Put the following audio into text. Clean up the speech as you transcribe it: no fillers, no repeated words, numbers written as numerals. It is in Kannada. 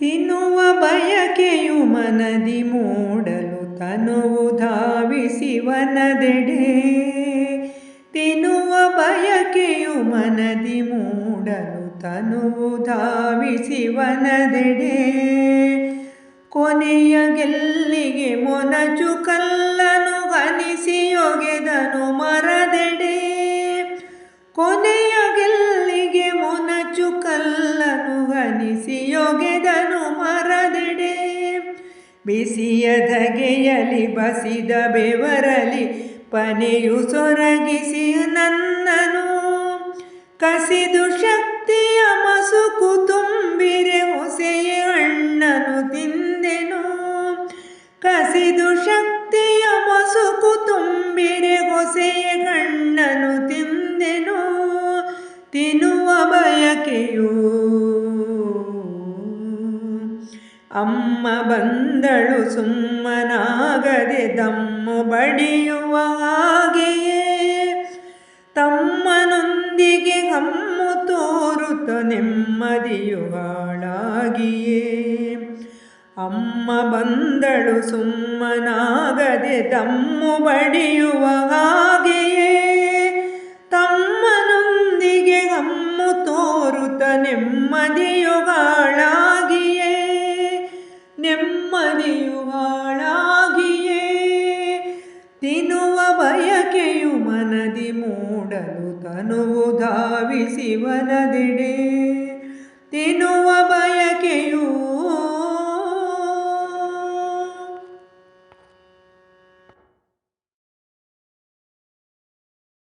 ತಿನ್ನುವ ಬಯಕೆಯು ಮನದಿ ಮೂಡಲು ತನುವು ಧಾವಿಸಿ ವನದೆಡೆ. ತಿನ್ನುವ ಬಯಕೆಯು ಮನದಿ ಮೂಡಲು ತನುವು ಧಾವಿಸಿ ವನದೆಡೆ. ಕೊನೆಯ ಗೆಲ್ಲಿಗೆ ಮೊನಚು ಕಲ್ಲನು ಹನಿಸಿಯೊಗೆದನು ಮರದೆಡೆ. ಕೊನೆಯ ಗೆಲ್ಲಿಗೆ ಮೊನಚು ಕಲ್ಲನು ಹನಿಸಿಯೊಗೆದನು ಮರದೆಡೆ. ಬಿಸಿಯ ಧಗೆಯಲಿ ಬಸಿದ ಬೆವರಲಿ ಪನೆಯು ಸೊರಗಿಸಿ ನನ್ನನು. ಕಸಿದು ಶಕ್ತಿಯ ಮಸುಕು ತುಂಬಿರೆ ಹೊಸೆಯ ಹಣ್ಣನು ತಿಂದೆನು. ಕಸಿದು ಶಕ್ತಿಯ ಮಸುಕು ತುಂಬಿರೆ ಹೊಸೆಯ ಹಣ್ಣನು ತಿಂದೆನು. ತಿನ್ನುವ ಬಯಕೆಯು ಅಮ್ಮ ಬಂದಳು ಸುಮ್ಮನಾಗದೆ ದಮ್ಮು ಬಡಿಯುವ ಹಾಗೆಯೇ. ತಮ್ಮನೊಂದಿಗೆ ಹಮ್ಮು ತೋರುತ್ತ ನೆಮ್ಮದಿಯು ಹಾಳಾಗಿಯೇ. ಅಮ್ಮ ಬಂದಳು ಸುಮ್ಮನಾಗದೆ ದಮ್ಮು ಬಡಿಯುವ ಹಾಗೆಯೇ. ತಮ್ಮನೊಂದಿಗೆ ಹಮ್ಮು ತೋರುತ್ತ ನೆಮ್ಮದಿಯು ಹಾಳಾಗಿಯೇ. ನೆಮ್ಮದಿಯು ಹಾಳಾಗಿಯೇ. ತಿನ್ನುವ ಬಯಕೆಯು ಮನದಿ ಮೂಡಲು ತನುವು ಧಾವಿಸಿ ವನದೆಡೆ. ತಿನ್ನುವ ಬಯಕೆಯು